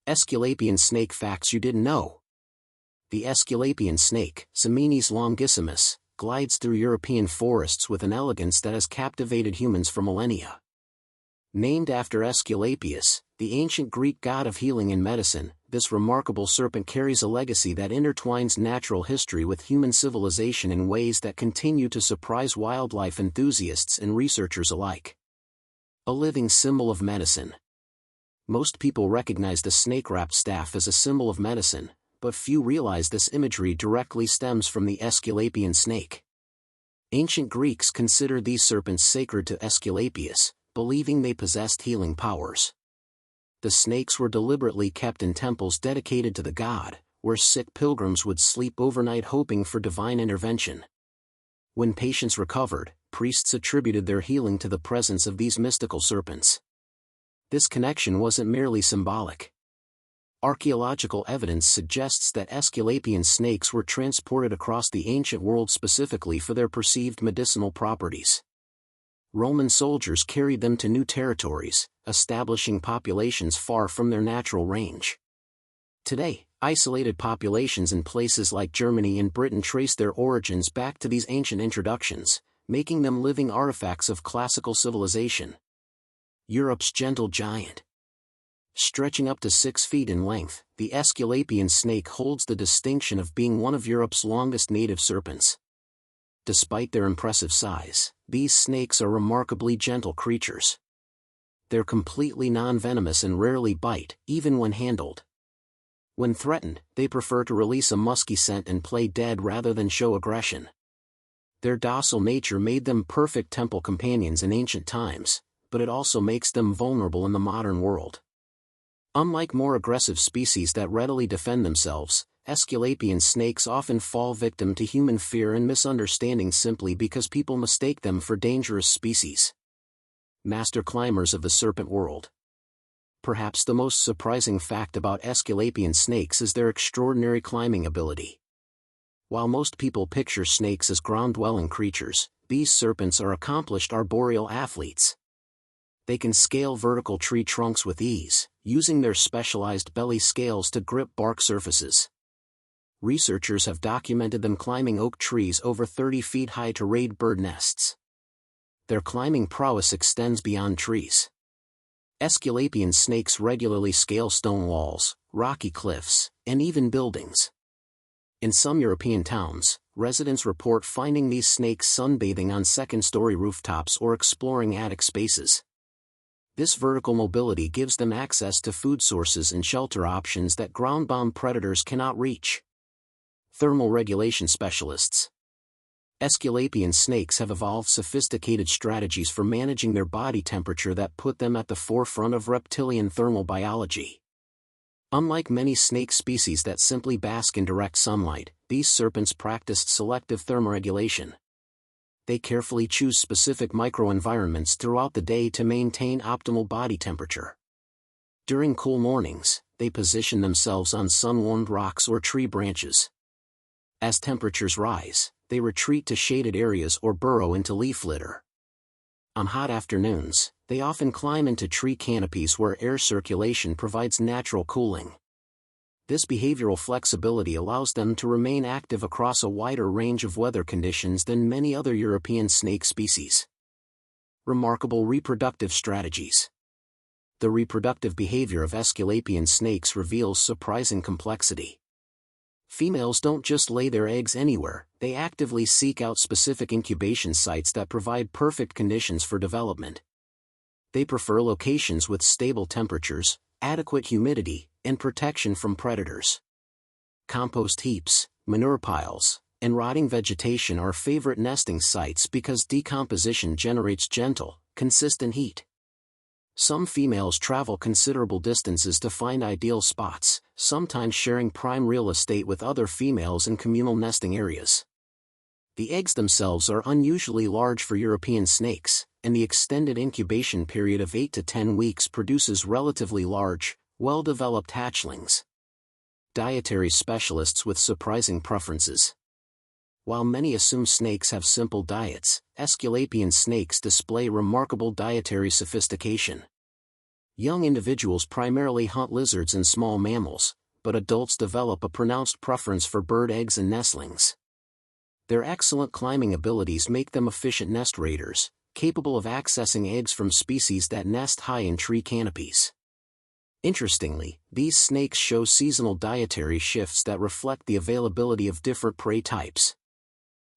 Aesculapian snake facts you didn't know. The Aesculapian snake, Simenes longissimus, glides through European forests with an elegance that has captivated humans for millennia. Named after Aesculapius, the ancient Greek god of healing and medicine, this remarkable serpent carries a legacy that intertwines natural history with human civilization in ways that continue to surprise wildlife enthusiasts and researchers alike. A living symbol of medicine. Most people recognize the snake-wrapped staff as a symbol of medicine, but few realize this imagery directly stems from the Aesculapian snake. Ancient Greeks considered these serpents sacred to Aesculapius, believing they possessed healing powers. The snakes were deliberately kept in temples dedicated to the god, where sick pilgrims would sleep overnight hoping for divine intervention. When patients recovered, priests attributed their healing to the presence of these mystical serpents. This connection wasn't merely symbolic. Archaeological evidence suggests that Aesculapian snakes were transported across the ancient world specifically for their perceived medicinal properties. Roman soldiers carried them to new territories, establishing populations far from their natural range. Today, isolated populations in places like Germany and Britain trace their origins back to these ancient introductions, making them living artifacts of classical civilization. Europe's gentle giant. Stretching up to 6 feet in length, the Aesculapian snake holds the distinction of being one of Europe's longest native serpents. Despite their impressive size, these snakes are remarkably gentle creatures. They're completely non-venomous and rarely bite, even when handled. When threatened, they prefer to release a musky scent and play dead rather than show aggression. Their docile nature made them perfect temple companions in ancient times, but it also makes them vulnerable in the modern world. Unlike more aggressive species that readily defend themselves, Aesculapian snakes often fall victim to human fear and misunderstanding simply because people mistake them for dangerous species. Master climbers of the serpent world. Perhaps the most surprising fact about Aesculapian snakes is their extraordinary climbing ability. While most people picture snakes as ground-dwelling creatures, these serpents are accomplished arboreal athletes. They can scale vertical tree trunks with ease, using their specialized belly scales to grip bark surfaces. Researchers have documented them climbing oak trees over 30 feet high to raid bird nests. Their climbing prowess extends beyond trees. Aesculapian snakes regularly scale stone walls, rocky cliffs, and even buildings. In some European towns, residents report finding these snakes sunbathing on second-story rooftops or exploring attic spaces. This vertical mobility gives them access to food sources and shelter options that ground-bound predators cannot reach. Thermal regulation specialists. Aesculapian snakes have evolved sophisticated strategies for managing their body temperature that put them at the forefront of reptilian thermal biology. Unlike many snake species that simply bask in direct sunlight, these serpents practiced selective thermoregulation. They carefully choose specific microenvironments throughout the day to maintain optimal body temperature. During cool mornings, they position themselves on sun-warmed rocks or tree branches. As temperatures rise, they retreat to shaded areas or burrow into leaf litter. On hot afternoons, they often climb into tree canopies where air circulation provides natural cooling. This behavioral flexibility allows them to remain active across a wider range of weather conditions than many other European snake species. Remarkable reproductive strategies. The reproductive behavior of Aesculapian snakes reveals surprising complexity. Females don't just lay their eggs anywhere, they actively seek out specific incubation sites that provide perfect conditions for development. They prefer locations with stable temperatures, adequate humidity, and protection from predators. Compost heaps, manure piles, and rotting vegetation are favorite nesting sites because decomposition generates gentle, consistent heat. Some females travel considerable distances to find ideal spots, sometimes sharing prime real estate with other females in communal nesting areas. The eggs themselves are unusually large for European snakes, and the extended incubation period of 8 to 10 weeks produces relatively large, well-developed hatchlings. Dietary specialists with surprising preferences. While many assume snakes have simple diets, Aesculapian snakes display remarkable dietary sophistication. Young individuals primarily hunt lizards and small mammals, but adults develop a pronounced preference for bird eggs and nestlings. Their excellent climbing abilities make them efficient nest raiders, capable of accessing eggs from species that nest high in tree canopies. Interestingly, these snakes show seasonal dietary shifts that reflect the availability of different prey types.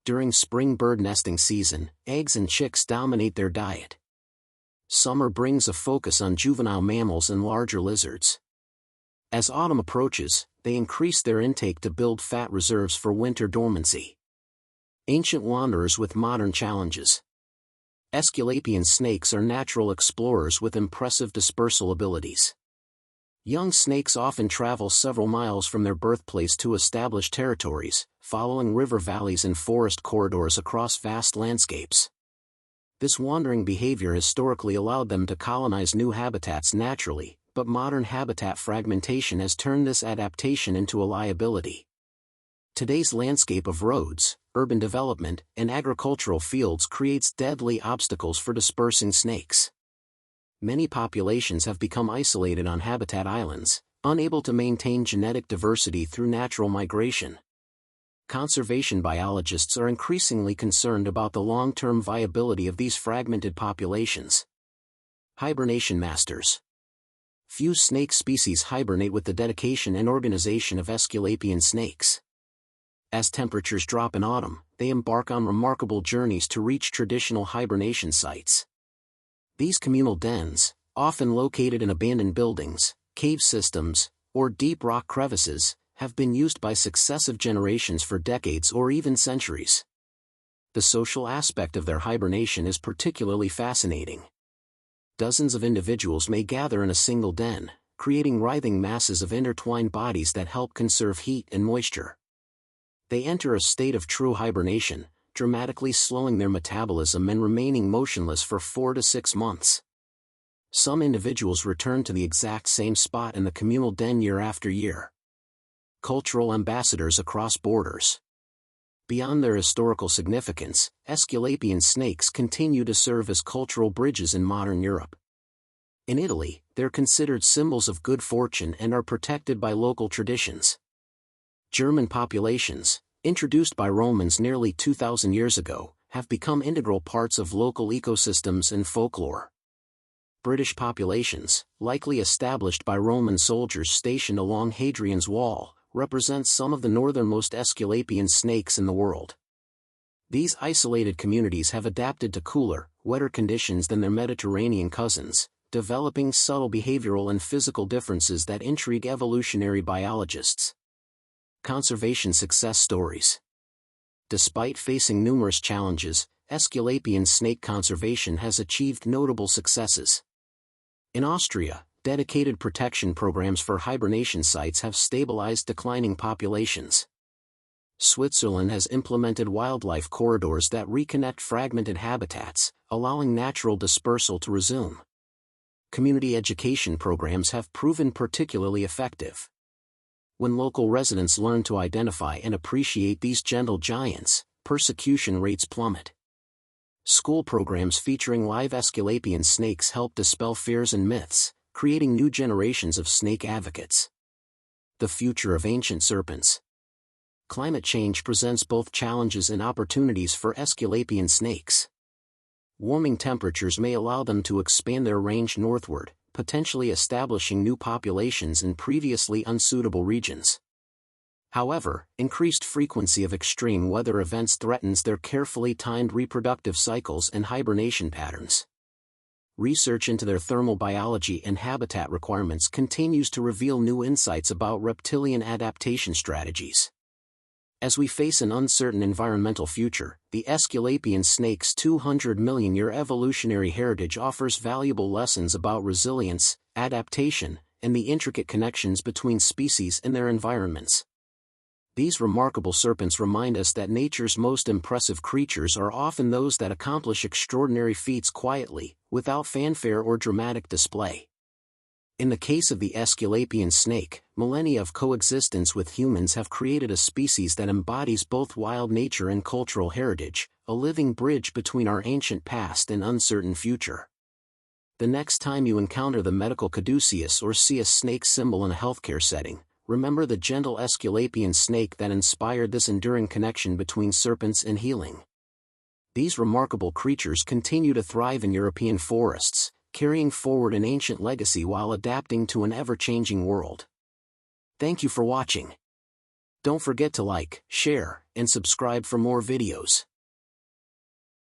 During spring bird nesting season, eggs and chicks dominate their diet. Summer brings a focus on juvenile mammals and larger lizards. As autumn approaches, they increase their intake to build fat reserves for winter dormancy. Ancient wanderers with modern challenges. Aesculapian snakes are natural explorers with impressive dispersal abilities. Young snakes often travel several miles from their birthplace to establish territories, following river valleys and forest corridors across vast landscapes. This wandering behavior historically allowed them to colonize new habitats naturally, but modern habitat fragmentation has turned this adaptation into a liability. Today's landscape of roads, urban development, and agricultural fields creates deadly obstacles for dispersing snakes. Many populations have become isolated on habitat islands, unable to maintain genetic diversity through natural migration. Conservation biologists are increasingly concerned about the long-term viability of these fragmented populations. Hibernation masters. Few snake species hibernate with the dedication and organization of Aesculapian snakes. As temperatures drop in autumn, they embark on remarkable journeys to reach traditional hibernation sites. These communal dens, often located in abandoned buildings, cave systems, or deep rock crevices, have been used by successive generations for decades or even centuries. The social aspect of their hibernation is particularly fascinating. Dozens of individuals may gather in a single den, creating writhing masses of intertwined bodies that help conserve heat and moisture. They enter a state of true hibernation, dramatically slowing their metabolism and remaining motionless for 4 to 6 months. Some individuals return to the exact same spot in the communal den year after year. Cultural ambassadors across borders. Beyond their historical significance, Aesculapian snakes continue to serve as cultural bridges in modern Europe. In Italy, they're considered symbols of good fortune and are protected by local traditions. German populations, introduced by Romans nearly 2,000 years ago, have become integral parts of local ecosystems and folklore. British populations, likely established by Roman soldiers stationed along Hadrian's Wall, represent some of the northernmost Aesculapian snakes in the world. These isolated communities have adapted to cooler, wetter conditions than their Mediterranean cousins, developing subtle behavioral and physical differences that intrigue evolutionary biologists. Conservation success stories. Despite facing numerous challenges, Aesculapian snake conservation has achieved notable successes. In Austria, dedicated protection programs for hibernation sites have stabilized declining populations. Switzerland has implemented wildlife corridors that reconnect fragmented habitats, allowing natural dispersal to resume. Community education programs have proven particularly effective. When local residents learn to identify and appreciate these gentle giants, persecution rates plummet. School programs featuring live Aesculapian snakes help dispel fears and myths, creating new generations of snake advocates. The future of ancient serpents. Climate change presents both challenges and opportunities for Aesculapian snakes. Warming temperatures may allow them to expand their range northward, potentially establishing new populations in previously unsuitable regions. However, increased frequency of extreme weather events threatens their carefully timed reproductive cycles and hibernation patterns. Research into their thermal biology and habitat requirements continues to reveal new insights about reptilian adaptation strategies. As we face an uncertain environmental future, the Aesculapian snake's 200-million-year evolutionary heritage offers valuable lessons about resilience, adaptation, and the intricate connections between species and their environments. These remarkable serpents remind us that nature's most impressive creatures are often those that accomplish extraordinary feats quietly, without fanfare or dramatic display. In the case of the Aesculapian snake, millennia of coexistence with humans have created a species that embodies both wild nature and cultural heritage, a living bridge between our ancient past and uncertain future. The next time you encounter the medical caduceus or see a snake symbol in a healthcare setting, remember the gentle Aesculapian snake that inspired this enduring connection between serpents and healing. These remarkable creatures continue to thrive in European forests, carrying forward an ancient legacy while adapting to an ever-changing world. Thank you for watching. Don't forget to like, share, and subscribe for more videos.